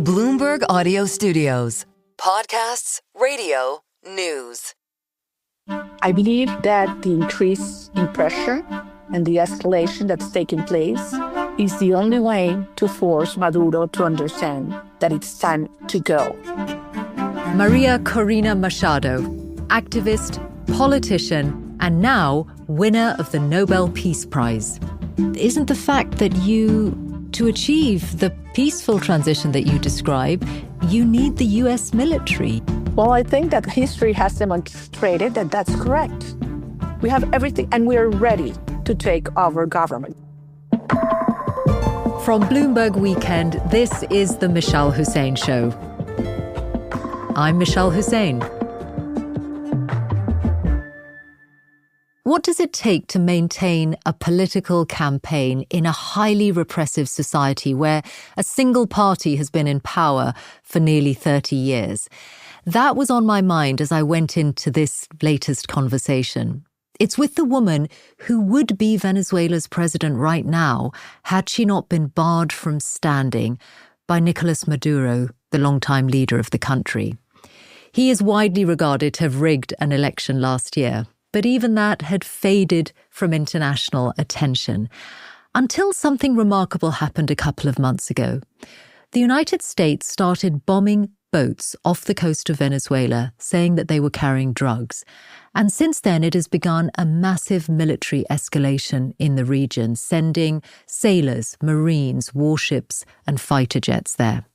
Bloomberg Audio Studios. Podcasts, radio, news. I believe that the increase in pressure and the escalation that's taking place is the only way to force Maduro to understand that it's time to go. Maria Corina Machado, activist, politician, and now winner of the Nobel Peace Prize. Isn't the fact that to achieve the peaceful transition that you describe, you need the US military? Well, I think that history has demonstrated that that's correct. We have everything and we are ready to take over government. From Bloomberg Weekend, this is the Mishal Husain Show. I'm Mishal Husain. What does it take to maintain a political campaign in a highly repressive society where a single party has been in power for nearly 30 years? That was on my mind as I went into this latest conversation. It's with the woman who would be Venezuela's president right now had she not been barred from standing by Nicolas Maduro, the longtime leader of the country. He is widely regarded to have rigged an election last year, but even that had faded from international attention until something remarkable happened a couple of months ago. The United States started bombing boats off the coast of Venezuela, saying that they were carrying drugs. And since then, it has begun a massive military escalation in the region, sending sailors, marines, warships, and fighter jets there.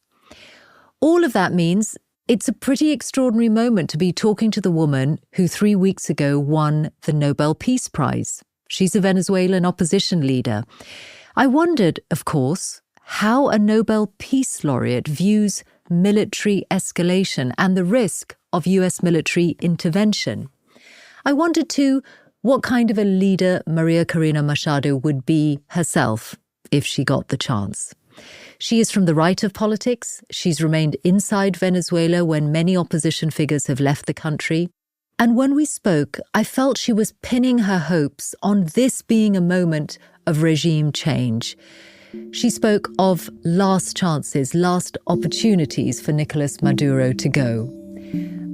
All of that means it's a pretty extraordinary moment to be talking to the woman who 3 weeks ago won the Nobel Peace Prize. She's a Venezuelan opposition leader. I wondered, of course, how a Nobel Peace Laureate views military escalation and the risk of US military intervention. I wondered too what kind of a leader Maria Corina Machado would be herself if she got the chance. She is from the right of politics. She's remained inside Venezuela when many opposition figures have left the country. And when we spoke, I felt she was pinning her hopes on this being a moment of regime change. She spoke of last chances, last opportunities for Nicolas Maduro to go.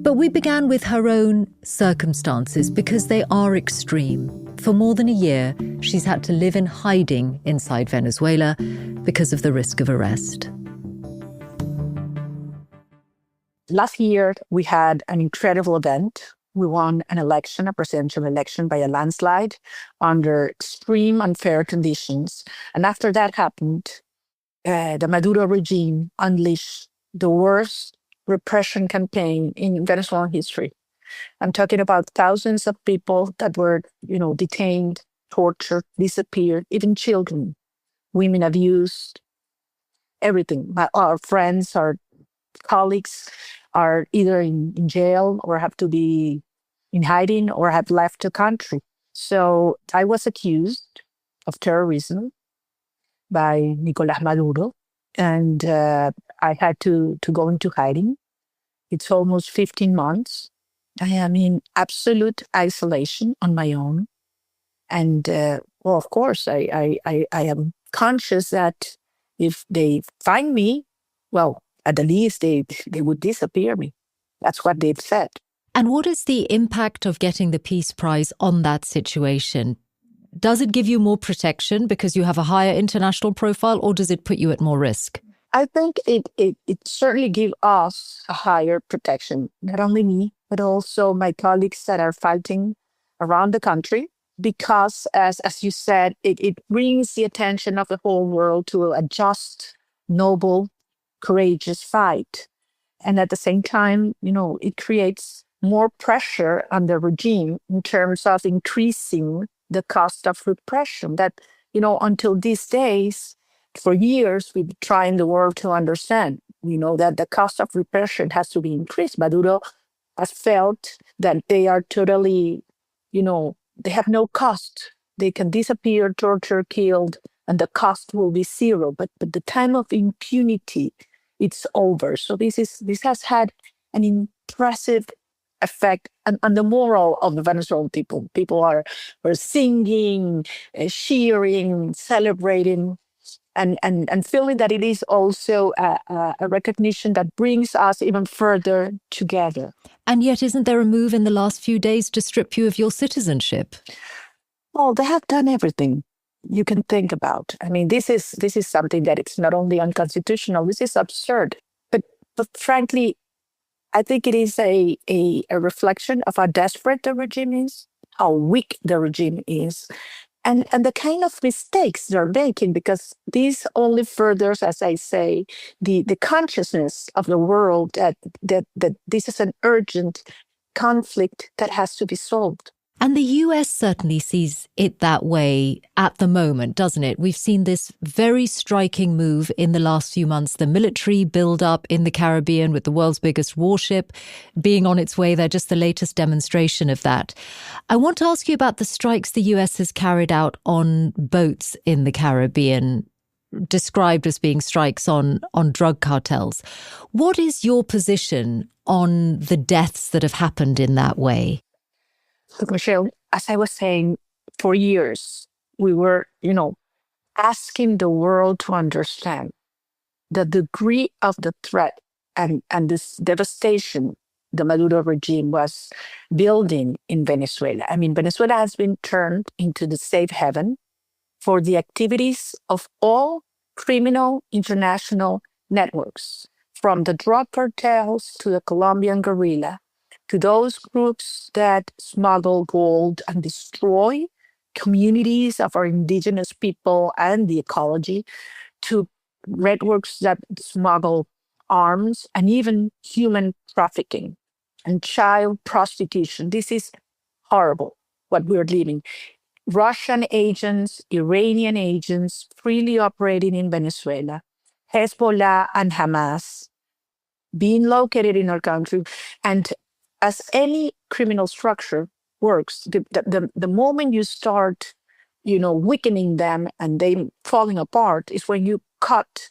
But we began with her own circumstances because they are extreme. For more than a year, she's had to live in hiding inside Venezuela because of the risk of arrest. Last year, we had an incredible event. We won an election, a presidential election, by a landslide under extreme unfair conditions. And after that happened, the Maduro regime unleashed the worst repression campaign in Venezuelan history. I'm talking about thousands of people that were, detained, tortured, disappeared, even children, women abused, everything. Our friends, our colleagues are either in jail or have to be in hiding or have left the country. So I was accused of terrorism by Nicolas Maduro, and I had to go into hiding. It's almost 15 months. I am in absolute isolation on my own. And, of course, I am conscious that if they find me, well, at the least, they would disappear me. That's what they've said. And what is the impact of getting the Peace Prize on that situation? Does it give you more protection because you have a higher international profile, or does it put you at more risk? I think it certainly gives us a higher protection, not only me, but also my colleagues that are fighting around the country, because as you said, it brings the attention of the whole world to a just, noble, courageous fight. And at the same time, it creates more pressure on the regime in terms of increasing the cost of repression that, until these days, for years, we've been trying the world to understand, that the cost of repression has to be increased. Maduro has felt that they are totally, they have no cost. They can disappear, torture, killed, and the cost will be zero. But the time of impunity, it's over. So this has had an impressive effect on the moral of the Venezuelan people. People are singing, cheering, celebrating. and feeling that it is also a recognition that brings us even further together. And yet, isn't there a move in the last few days to strip you of your citizenship? Well, they have done everything you can think about. I mean, this is something that it's not only unconstitutional, this is absurd. But frankly, I think it is a reflection of how desperate the regime is, how weak the regime is, and the kind of mistakes they're making, because this only furthers, as I say, the consciousness of the world that this is an urgent conflict that has to be solved. And the US certainly sees it that way at the moment, doesn't it? We've seen this very striking move in the last few months, the military build-up in the Caribbean with the world's biggest warship being on its way there, just the latest demonstration of that. I want to ask you about the strikes the US has carried out on boats in the Caribbean, described as being strikes on drug cartels. What is your position on the deaths that have happened in that way? Look, Michelle, as I was saying, for years, we were, asking the world to understand the degree of the threat and this devastation the Maduro regime was building in Venezuela. I mean, Venezuela has been turned into the safe haven for the activities of all criminal international networks, from the drug cartels to the Colombian guerrilla, to those groups that smuggle gold and destroy communities of our indigenous people and the ecology, to networks that smuggle arms and even human trafficking and child prostitution. This is horrible, what we're living. Russian agents, Iranian agents freely operating in Venezuela, Hezbollah and Hamas being located in our country. And as any criminal structure works, the moment you start, weakening them and they falling apart is when you cut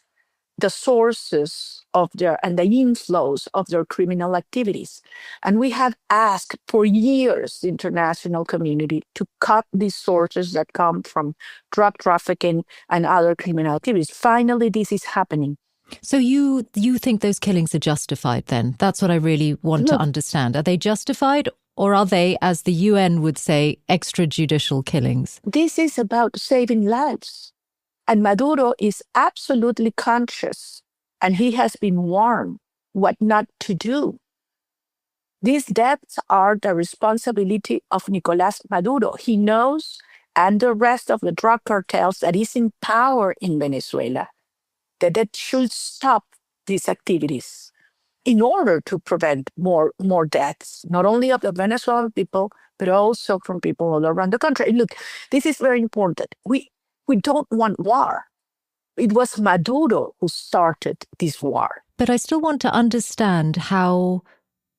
the sources of the inflows of their criminal activities. And we have asked for years the international community to cut these sources that come from drug trafficking and other criminal activities. Finally, this is happening. So you think those killings are justified then? That's what I really want to understand. Are they justified, or are they, as the UN would say, extrajudicial killings? This is about saving lives. And Maduro is absolutely conscious, and he has been warned what not to do. These deaths are the responsibility of Nicolas Maduro. He knows, and the rest of the drug cartels that is in power in Venezuela, that should stop these activities in order to prevent more deaths, not only of the Venezuelan people, but also from people all around the country. And look, this is very important. We don't want war. It was Maduro who started this war. But I still want to understand how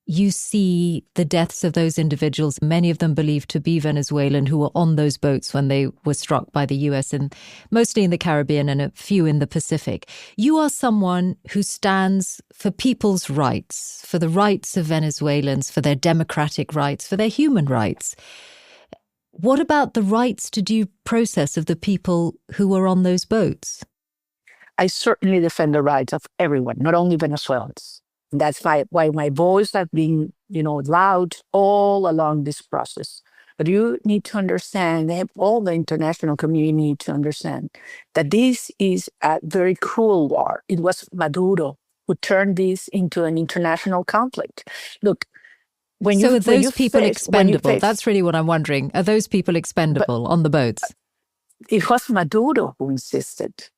you see the deaths of those individuals, many of them believed to be Venezuelan, who were on those boats when they were struck by the US, and mostly in the Caribbean and a few in the Pacific. You are someone who stands for people's rights, for the rights of Venezuelans, for their democratic rights, for their human rights. What about the rights to due process of the people who were on those boats? I certainly defend the rights of everyone, not only Venezuelans. That's why my voice has been, loud all along this process. But you need to understand, all the international community need to understand that this is a very cruel war. It was Maduro who turned this into an international conflict. Look, are those people expendable? That's really what I'm wondering. Are those people expendable on the boats? It was Maduro who insisted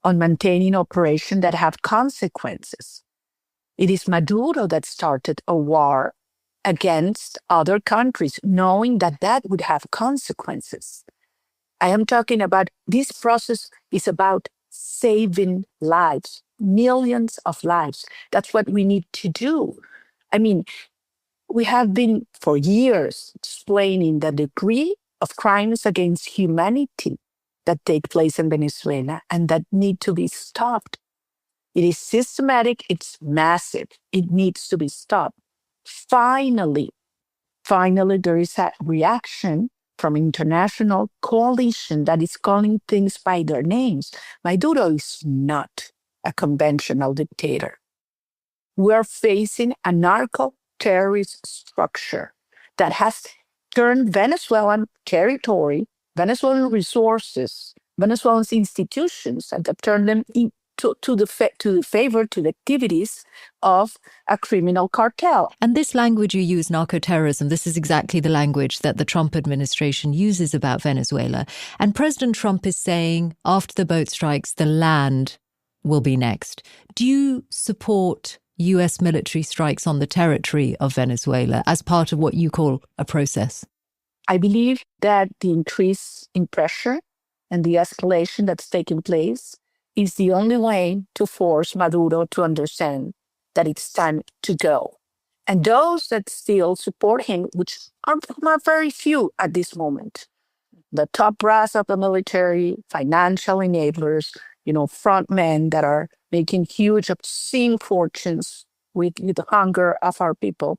on maintaining operations that have consequences. It is Maduro that started a war against other countries, knowing that would have consequences. I am talking about, this process is about saving lives, millions of lives. That's what we need to do. I mean, we have been for years explaining the degree of crimes against humanity that take place in Venezuela and that need to be stopped. It is systematic, it's massive, it needs to be stopped. Finally, there is a reaction from international coalition that is calling things by their names. Maduro is not a conventional dictator. We're facing a narco-terrorist structure that has turned Venezuelan territory, Venezuelan resources, Venezuelan institutions, and have turned them to the activities of a criminal cartel. And this language you use, narco-terrorism, this is exactly the language that the Trump administration uses about Venezuela. And President Trump is saying, after the boat strikes, the land will be next. Do you support US military strikes on the territory of Venezuela as part of what you call a process? I believe that the increase in pressure and the escalation that's taking place is the only way to force Maduro to understand that it's time to go. And those that still support him, which are very few at this moment, the top brass of the military, financial enablers, front men that are making huge, obscene fortunes with the hunger of our people,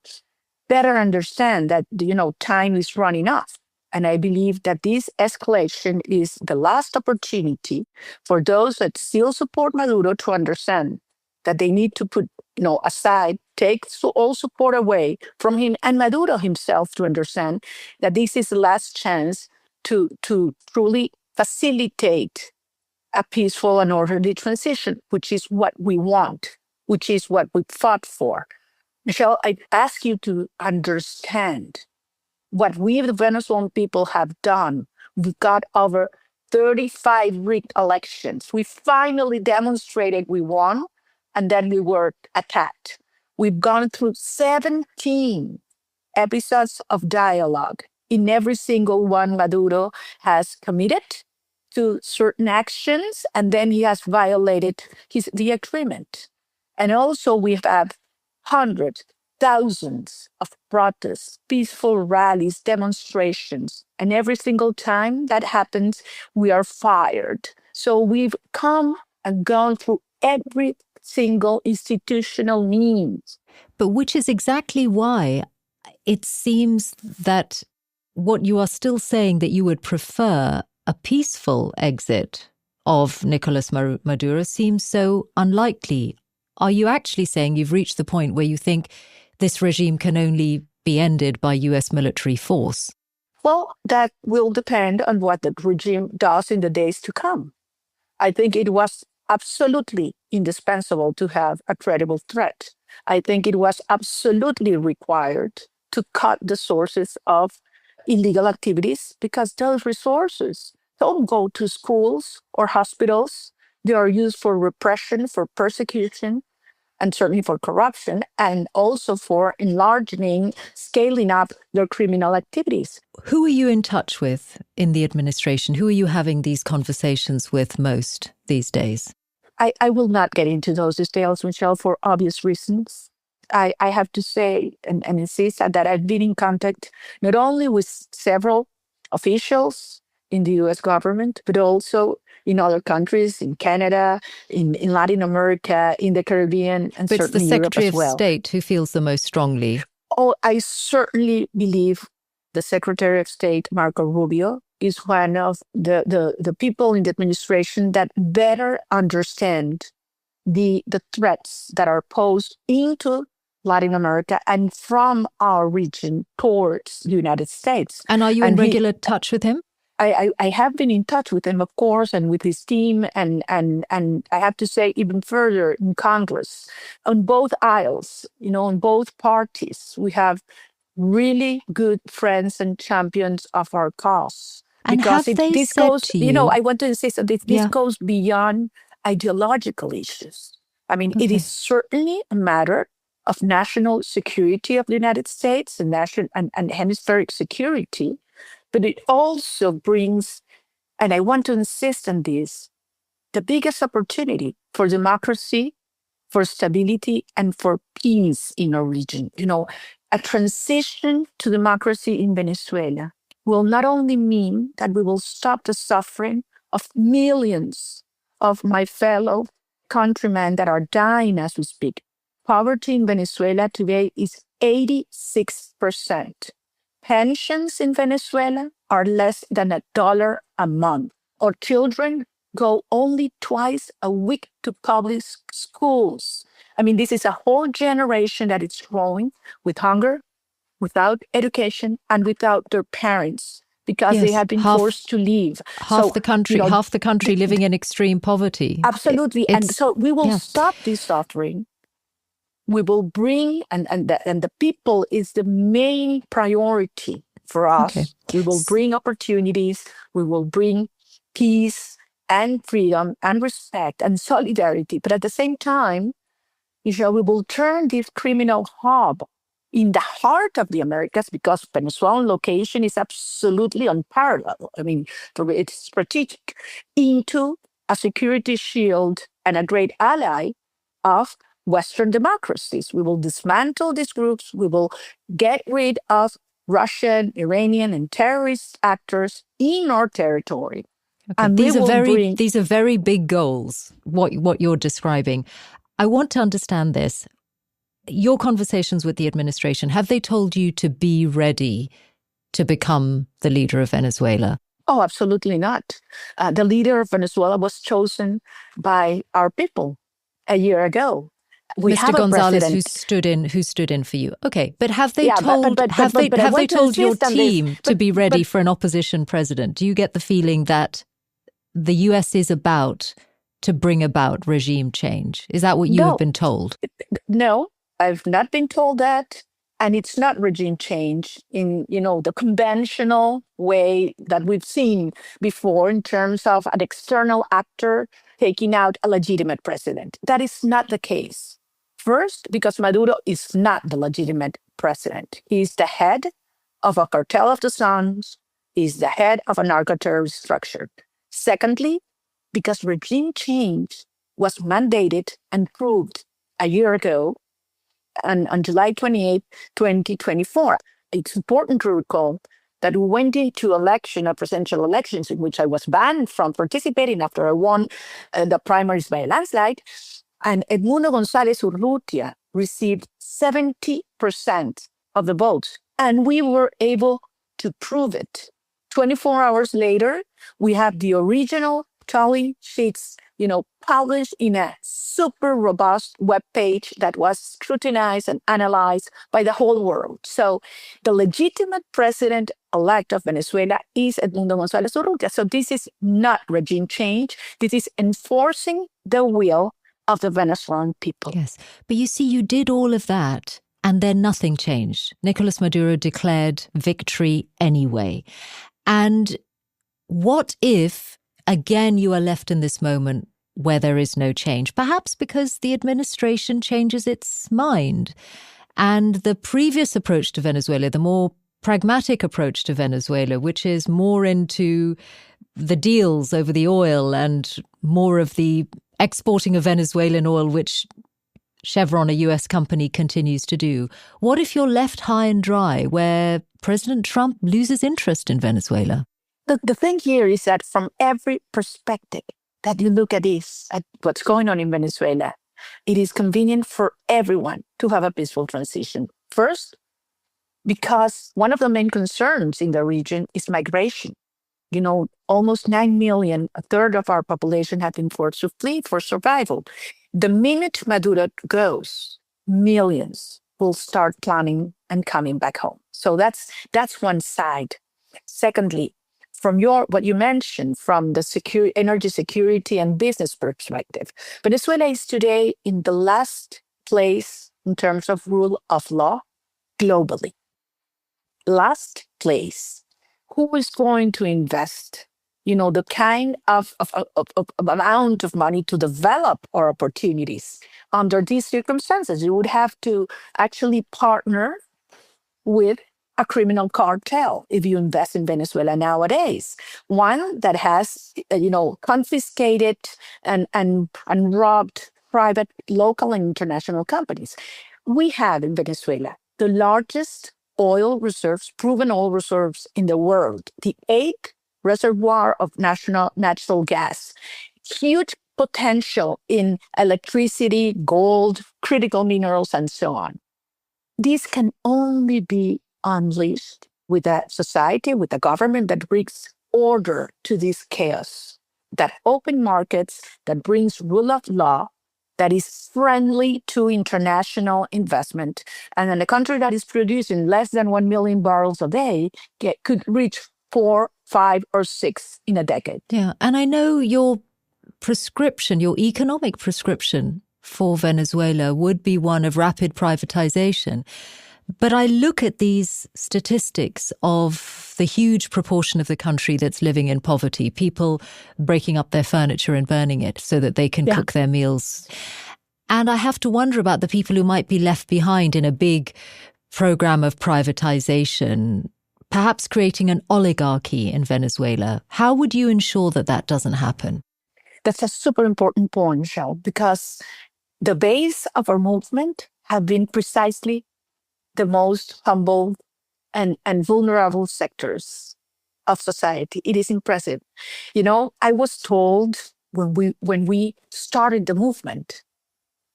better understand that, time is running off. And I believe that this escalation is the last opportunity for those that still support Maduro to understand that they need to put, aside, take all support away from him and Maduro himself to understand that this is the last chance to truly facilitate a peaceful and orderly transition, which is what we want, which is what we fought for. Mishal, I ask you to understand what we, the Venezuelan people, have done. We've got over 35 rigged elections. We finally demonstrated we won, and then we were attacked. We've gone through 17 episodes of dialogue. In every single one, Maduro has committed to certain actions, and then he has violated the agreement. And also we have hundreds, thousands of protests, peaceful rallies, demonstrations. And every single time that happens, we are fired. So we've come and gone through every single institutional means. But which is exactly why it seems that what you are still saying, that you would prefer a peaceful exit of Nicolas Maduro, seems so unlikely. Are you actually saying you've reached the point where you think this regime can only be ended by US military force? Well, that will depend on what the regime does in the days to come. I think it was absolutely indispensable to have a credible threat. I think it was absolutely required to cut the sources of illegal activities, because those resources don't go to schools or hospitals. They are used for repression, for persecution, and certainly for corruption, and also for enlarging, scaling up their criminal activities. Who are you in touch with in the administration? Who are you having these conversations with most these days? I will not get into those details, Michelle, for obvious reasons. I have to say and insist that I've been in contact not only with several officials in the US government, but also in other countries, in Canada, in Latin America, in the Caribbean, and but certainly it's the Europe Secretary as well. of State who feels the most strongly. Oh, I certainly believe the Secretary of State, Marco Rubio, is one of the people in the administration that better understand the threats that are posed into Latin America and from our region towards the United States. And are you in regular touch with him? I have been in touch with him, of course, and with his team, and I have to say even further in Congress, on both aisles, on both parties, we have really good friends and champions of our cause. And because have they this said goes, to you, I want to insist that this goes beyond ideological issues. I mean, it is certainly a matter of national security of the United States and and hemispheric security. But it also brings, and I want to insist on this, the biggest opportunity for democracy, for stability, and for peace in our region. A transition to democracy in Venezuela will not only mean that we will stop the suffering of millions of my fellow countrymen that are dying as we speak. Poverty in Venezuela today is 86%. Pensions in Venezuela are less than $1 a month, or children go only twice a week to public schools. I mean, this is a whole generation that is growing with hunger, without education, and without their parents because they Yes, have been forced to leave. half the country living in extreme poverty. Absolutely. And so we will stop this suffering. We will bring, and the people is the main priority for us. Okay. We will bring opportunities. We will bring peace and freedom and respect and solidarity. But at the same time, we will turn this criminal hub in the heart of the Americas, because Venezuelan location is absolutely unparalleled. I mean, it's strategic, into a security shield and a great ally of Western democracies. We will dismantle these groups. We will get rid of Russian, Iranian, and terrorist actors in our territory. Okay. And these are very big goals, what you're describing. I want to understand this. Your conversations with the administration, have they told you to be ready to become the leader of Venezuela? Oh, absolutely not. The leader of Venezuela was chosen by our people a year ago. We Mr. Gonzalez, who stood in for you. Okay, but have they told your team to be ready for an opposition president? Do you get the feeling that the US is about to bring about regime change? Is that what you have been told? No, I've not been told that. And it's not regime change in, the conventional way that we've seen before in terms of an external actor taking out a legitimate president. That is not the case. First, because Maduro is not the legitimate president. He's the head of a cartel of the suns. He's the head of a narco-terrorist structure. Secondly, because regime change was mandated and proved a year ago, and on July 28, 2024. It's important to recall that we went into presidential elections, in which I was banned from participating after I won the primaries by a landslide. And Edmundo González Urrutia received 70% of the votes. And we were able to prove it. 24 hours later, we have the original tally sheets, published in a super robust webpage that was scrutinized and analyzed by the whole world. So the legitimate president-elect of Venezuela is Edmundo González Urrutia. So this is not regime change. This is enforcing the will of the Venezuelan people. Yes, but you see, you did all of that and then nothing changed. Nicolas Maduro declared victory anyway. And what if, again, you are left in this moment where there is no change, perhaps because the administration changes its mind and the previous approach to Venezuela, the more pragmatic approach to Venezuela, which is more into the deals over the oil and more of the exporting of Venezuelan oil, which Chevron, a US company, continues to do. What if you're left high and dry where President Trump loses interest in Venezuela? The thing here is that from every perspective that you look at what's going on in Venezuela, it is convenient for everyone to have a peaceful transition. First, because one of the main concerns in the region is migration. Almost 9 million, a third of our population have been forced to flee for survival. The minute Maduro goes, millions will start planning and coming back home. So that's one side. Secondly, from what you mentioned, from the energy security and business perspective, Venezuela is today in the last place in terms of rule of law globally. Last place. Who is going to invest, the kind of amount of money to develop our opportunities under these circumstances? You would have to actually partner with a criminal cartel if you invest in Venezuela nowadays. One that has, confiscated and robbed private, local, and international companies. We have in Venezuela the largest oil reserves, proven oil reserves in the world, the 8th reservoir of natural gas, huge potential in electricity, gold, critical minerals, and so on. These can only be unleashed with a society, with a government that brings order to this chaos, that open markets, that brings rule of law, that is friendly to international investment. And in a country that is producing less than 1 million barrels a day could reach 4, 5, or 6 in a decade. Yeah. And I know your prescription, your economic prescription for Venezuela would be one of rapid privatization. But I look at these statistics of the huge proportion of the country that's living in poverty, people breaking up their furniture and burning it so that they can cook their meals. And I have to wonder about the people who might be left behind in a big program of privatization, perhaps creating an oligarchy in Venezuela. How would you ensure that that doesn't happen? That's a super important point, Michelle, because the base of our movement have been precisely the most humble and vulnerable sectors of society. It is impressive. I was told when we started the movement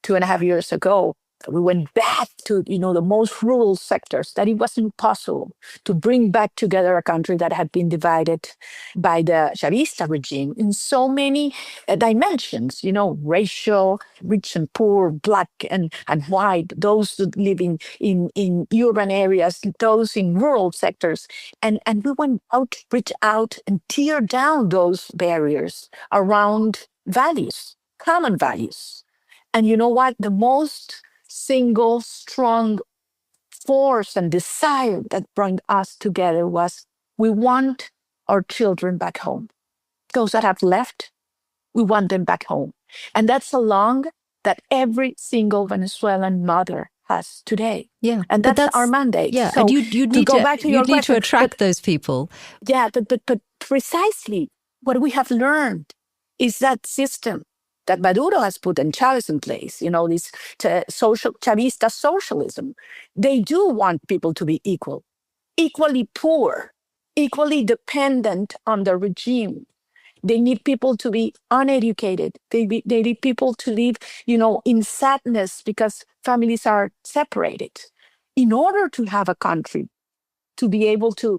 2.5 years ago, we went back to, the most rural sectors, that it was impossible to bring back together a country that had been divided by the Chavista regime in so many dimensions, racial, rich and poor, black and white, those living in urban areas, those in rural sectors. And we went out, reach out and tear down those barriers around values, common values. And you know what? The most single strong force and desire that brought us together was we want our children back home. Those that have left, we want them back home. And that's a longing that every single Venezuelan mother has today. Yeah. And that's our mandate. Yeah. So and you'd need to attract those people. Yeah, but precisely what we have learned is that system that Maduro has put and Chavez in place, this Chavista socialism. They do want people to be equally poor, equally dependent on the regime. They need people to be uneducated. They need people to live, in sadness because families are separated. In order to have a country to be able to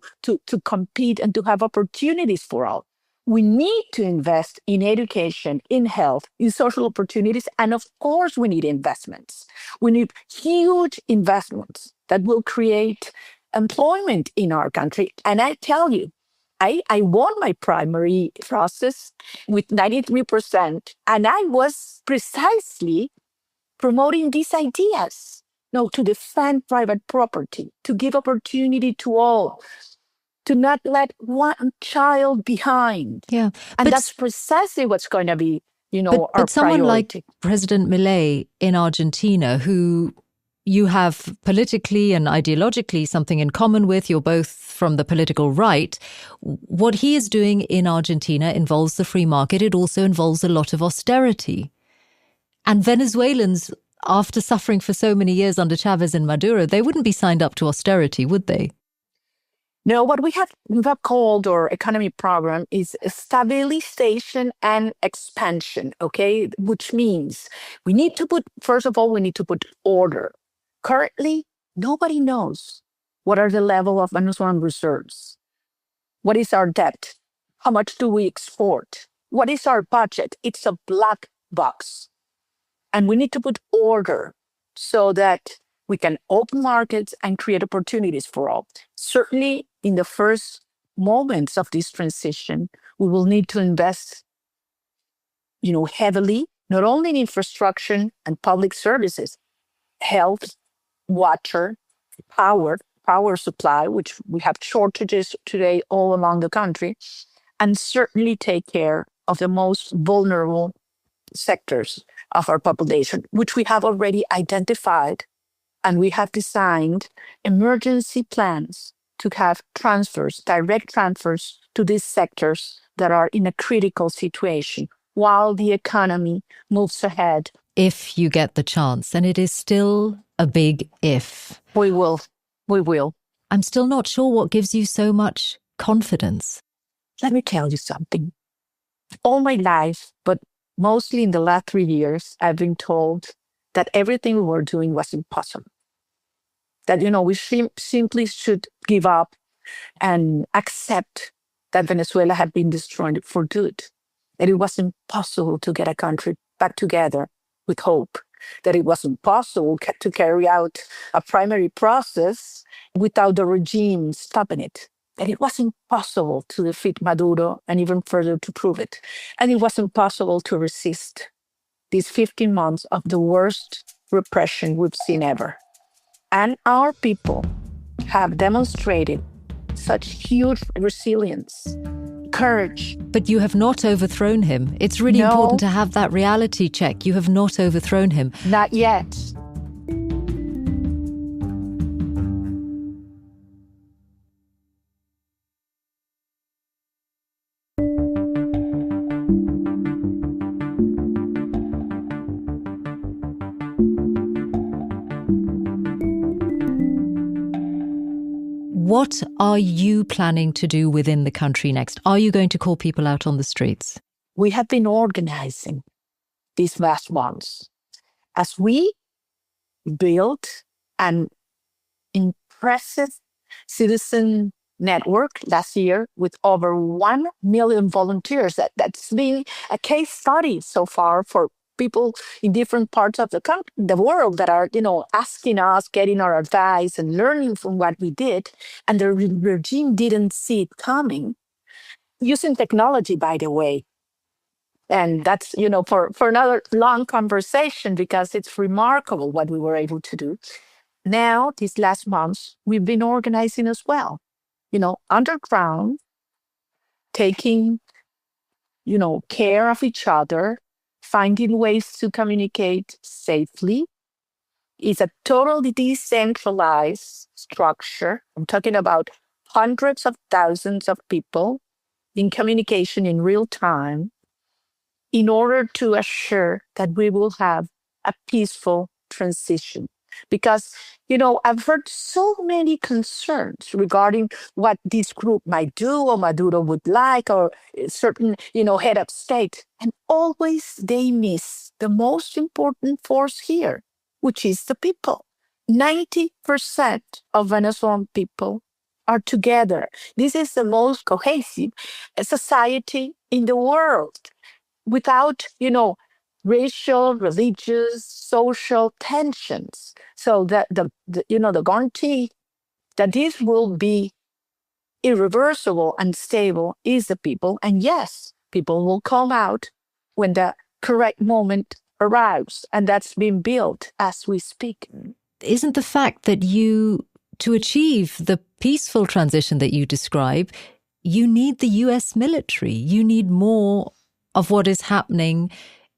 compete and to have opportunities for all, we need to invest in education, in health, in social opportunities, and of course, we need investments. We need huge investments that will create employment in our country. And I tell you, I won my primary process with 93%, and I was precisely promoting these ideas, to defend private property, to give opportunity to all, to not let one child behind. Yeah. And that's precisely what's going to be, our but someone priority. Like President Milei in Argentina, who you have politically and ideologically something in common with, you're both from the political right. What he is doing in Argentina involves the free market. It also involves a lot of austerity. And Venezuelans, after suffering for so many years under Chavez and Maduro, they wouldn't be signed up to austerity, would they? No, what we have called our economy program is stabilization and expansion, okay? Which means first of all, we need to put order. Currently, nobody knows what are the level of Venezuelan reserves. What is our debt? How much do we export? What is our budget? It's a black box. And we need to put order so that we can open markets and create opportunities for all. Certainly, in the first moments of this transition, we will need to invest, heavily, not only in infrastructure and public services, health, water, power supply, which we have shortages today all along the country, and certainly take care of the most vulnerable sectors of our population, which we have already identified. And we have designed emergency plans to have direct transfers to these sectors that are in a critical situation while the economy moves ahead. If you get the chance, and it is still a big if. We will. I'm still not sure what gives you so much confidence. Let me tell you something. All my life, but mostly in the last 3 years, I've been told that everything we were doing was impossible. That, we simply should give up and accept that Venezuela had been destroyed for good, that it was impossible to get a country back together with hope, that it was impossible to carry out a primary process without the regime stopping it, that it was impossible to defeat Maduro and even further to prove it. And it was impossible to resist these 15 months of the worst repression we've seen ever. And our people have demonstrated such huge resilience, courage. But you have not overthrown him. It's really important to have that reality check. You have not overthrown him. Not yet. What are you planning to do within the country next? Are you going to call people out on the streets? We have been organizing these last months as we built an impressive citizen network last year with over 1 million volunteers. That's been a case study so far for people in different parts of the world that are, asking us, getting our advice and learning from what we did. And the regime didn't see it coming. Using technology, by the way. And that's, for another long conversation, because it's remarkable what we were able to do. Now, these last months, we've been organizing as well, underground, taking, care of each other, finding ways to communicate safely. It's a totally decentralized structure. I'm talking about hundreds of thousands of people in communication in real time in order to assure that we will have a peaceful transition. Because, I've heard so many concerns regarding what this group might do or Maduro would like or a certain, head of state. And always they miss the most important force here, which is the people. 90% of Venezuelan people are together. This is the most cohesive society in the world without, racial, religious, social tensions. So that the guarantee that this will be irreversible and stable is the people. And yes, people will come out when the correct moment arrives. And that's being built as we speak. Isn't the fact that to achieve the peaceful transition that you describe, you need the US military. You need more of what is happening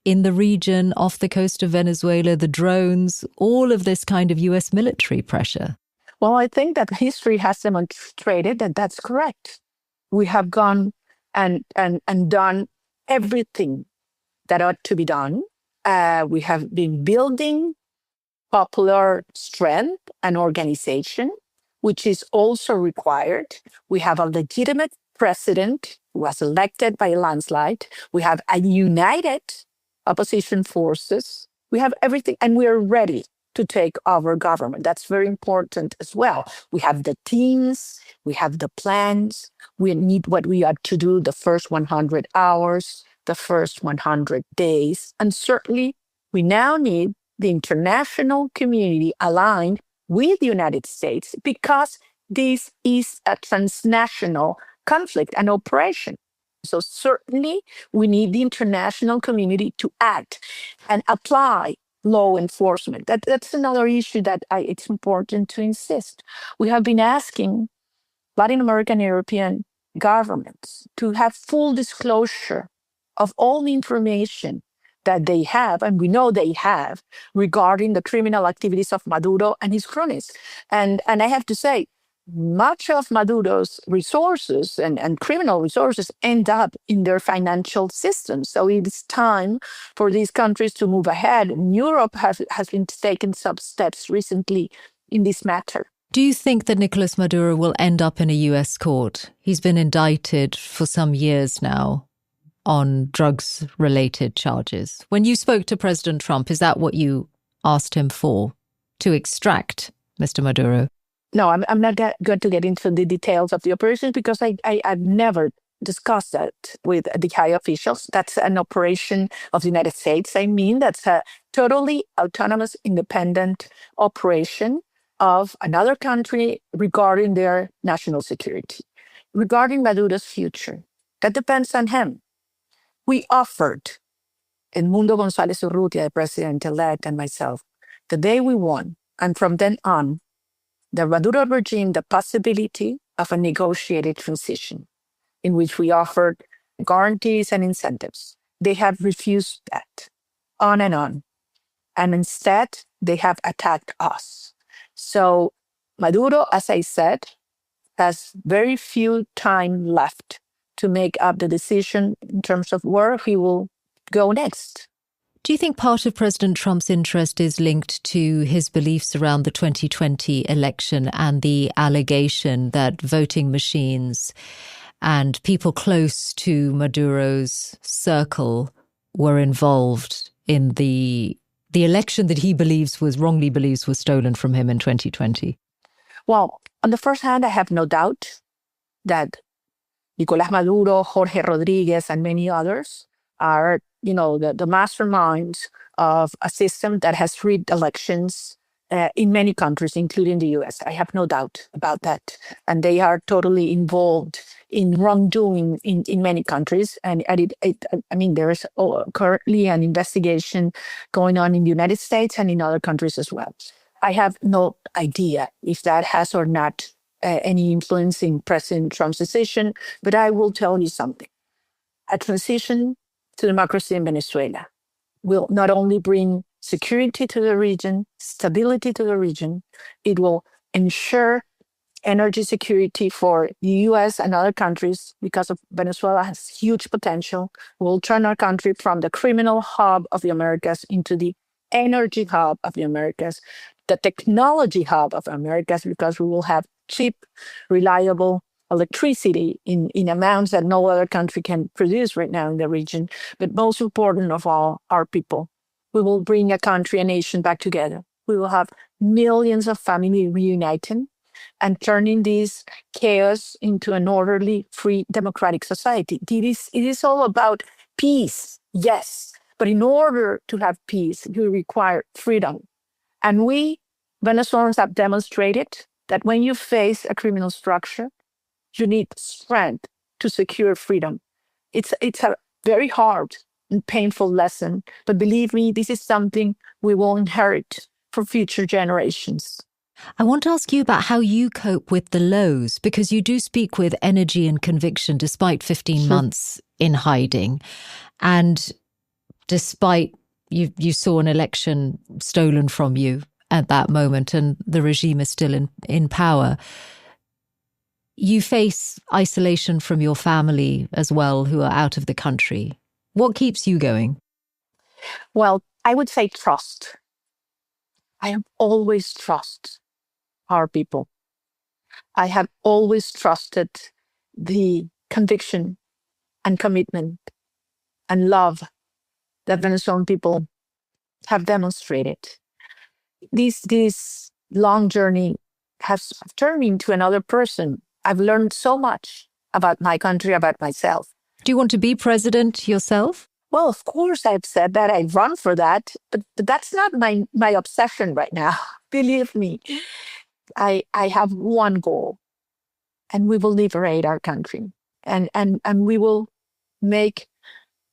in the region off the coast of Venezuela, the drones, all of this kind of US military pressure? Well, I think that history has demonstrated that that's correct. We have gone and done everything that ought to be done. We have been building popular strength and organization, which is also required. We have a legitimate president who was elected by a landslide. We have a united opposition forces. We have everything, and we are ready to take over government. That's very important as well. We have the teams, we have the plans. We need what we are to do the first 100 hours, the first 100 days. And certainly, we now need the international community aligned with the United States because this is a transnational conflict and operation. So certainly we need the international community to act and apply law enforcement. That's another issue that it's important to insist. We have been asking Latin American, European governments to have full disclosure of all the information that they have, and we know they have, regarding the criminal activities of Maduro and his cronies. And I have to say, much of Maduro's resources and criminal resources end up in their financial system. So it's time for these countries to move ahead. And Europe has been taking some steps recently in this matter. Do you think that Nicolas Maduro will end up in a US court? He's been indicted for some years now on drugs-related charges. When you spoke to President Trump, is that what you asked him for? To extract Mr. Maduro? No, I'm not going to get into the details of the operation because I've never discussed that with the high officials. That's an operation of the United States. I mean, that's a totally autonomous, independent operation of another country regarding their national security. Regarding Maduro's future, that depends on him. We offered Edmundo González Urrutia, the president-elect, and myself, the day we won, and from then on, the Maduro regime the possibility of a negotiated transition in which we offered guarantees and incentives. They have refused that, on and on. And instead, they have attacked us. So Maduro, as I said, has very few time left to make up the decision in terms of where he will go next. Do you think part of President Trump's interest is linked to his beliefs around the 2020 election and the allegation that voting machines and people close to Maduro's circle were involved in the election that he wrongly believes was stolen from him in 2020? Well, on the first hand, I have no doubt that Nicolas Maduro, Jorge Rodriguez, and many others are, the masterminds of a system that has rigged elections in many countries, including the US. I have no doubt about that. And they are totally involved in wrongdoing in many countries. And there is currently an investigation going on in the United States and in other countries as well. I have no idea if that has or not any influence in President Trump's decision, but I will tell you something. A transition to democracy in Venezuela will not only bring security to the region, stability to the region, it will ensure energy security for the US and other countries because Venezuela has huge potential. Will turn our country from the criminal hub of the Americas into the energy hub of the Americas, the technology hub of Americas, because we will have cheap, reliable electricity in amounts that no other country can produce right now in the region. But most important of all, our people. We will bring a country, a nation back together. We will have millions of families reuniting and turning this chaos into an orderly, free, democratic society. It is all about peace, yes. But in order to have peace, you require freedom. And we, Venezuelans, have demonstrated that when you face a criminal structure, you need strength to secure freedom. It's a very hard and painful lesson, but believe me, this is something we will inherit for future generations. I want to ask you about how you cope with the lows, because you do speak with energy and conviction despite 15 months in hiding. And despite you saw an election stolen from you at that moment and the regime is still in power. You face isolation from your family as well, who are out of the country. What keeps you going? Well, I would say trust. I have always trusted our people. I have always trusted the conviction and commitment and love that Venezuelan people have demonstrated. This long journey has turned me into another person. I've learned so much about my country, about myself. Do you want to be president yourself? Well, of course, I've said that. I run for that, but that's not my obsession right now. Believe me, I have one goal, and we will liberate our country, and we will make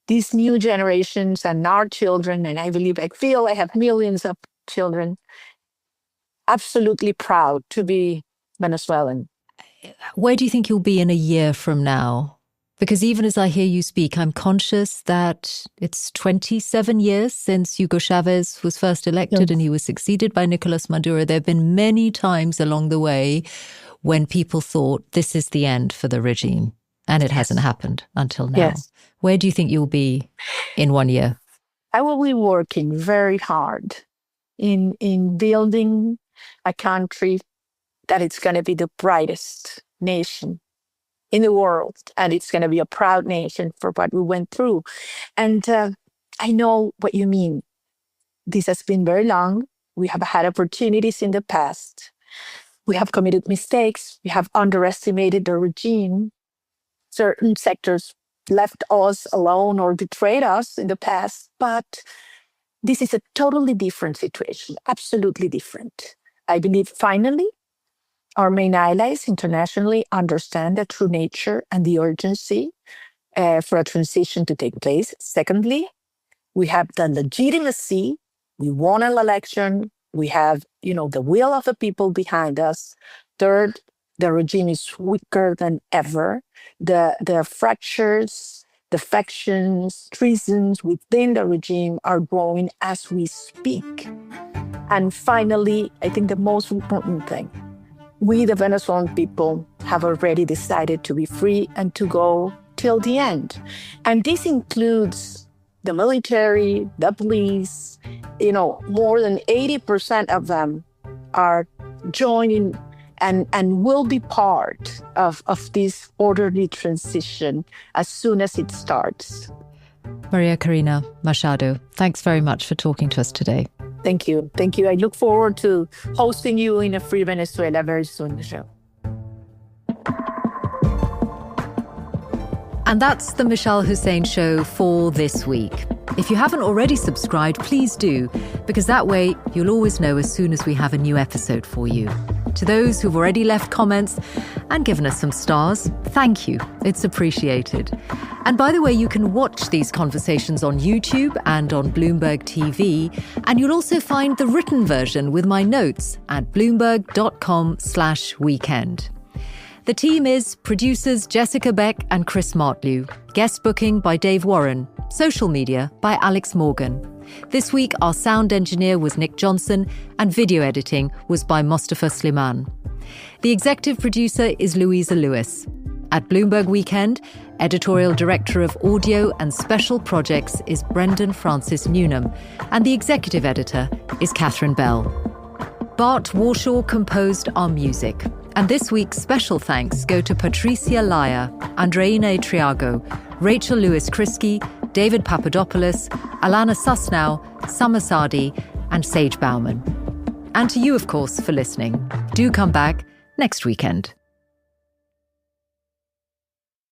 these new generations and our children, and I feel I have millions of children, absolutely proud to be Venezuelan. Where do you think you'll be in a year from now? Because even as I hear you speak, I'm conscious that it's 27 years since Hugo Chavez was first elected and he was succeeded by Nicolas Maduro. There have been many times along the way when people thought this is the end for the regime, and it hasn't happened until now. Yes. Where do you think you'll be in 1 year? I will be working very hard in building a country that it's going to be the brightest nation in the world, and it's going to be a proud nation for what we went through. And I know what you mean. This has been very long. We have had opportunities in the past, We have committed mistakes. We have underestimated the regime. Certain sectors left us alone or betrayed us in the past. But this is a totally different situation, absolutely different. I believe finally, our main allies internationally understand the true nature and the urgency for a transition to take place. Secondly, we have the legitimacy. We won an election. We have, the will of the people behind us. Third, the regime is weaker than ever. The fractures, the factions, treasons within the regime are growing as we speak. And finally, I think the most important thing, we, the Venezuelan people, have already decided to be free and to go till the end. And this includes the military, the police, more than 80% of them are joining and will be part of this orderly transition as soon as it starts. Maria Corina Machado, thanks very much for talking to us today. Thank you. Thank you. I look forward to hosting you in a free Venezuela very soon, Michelle. And that's the Mishal Husain Show for this week. If you haven't already subscribed, please do, because that way you'll always know as soon as we have a new episode for you. To those who've already left comments and given us some stars, thank you. It's appreciated. And by the way, you can watch these conversations on YouTube and on Bloomberg TV, and you'll also find the written version with my notes at bloomberg.com/weekend. The team is producers Jessica Beck and Chris Martlew, guest booking by Dave Warren, social media by Alex Morgan. This week, our sound engineer was Nick Johnson and video editing was by Mustafa Sliman. The executive producer is Louisa Lewis. At Bloomberg Weekend, editorial director of audio and special projects is Brendan Francis Newnham, and the executive editor is Catherine Bell. Bart Warshaw composed our music. And this week's special thanks go to Patricia Laya, Andreina Triago, Rachel Lewis-Krisky, David Papadopoulos, Alana Susnow, Summer Sadi, and Sage Bauman. And to you, of course, for listening. Do come back next weekend.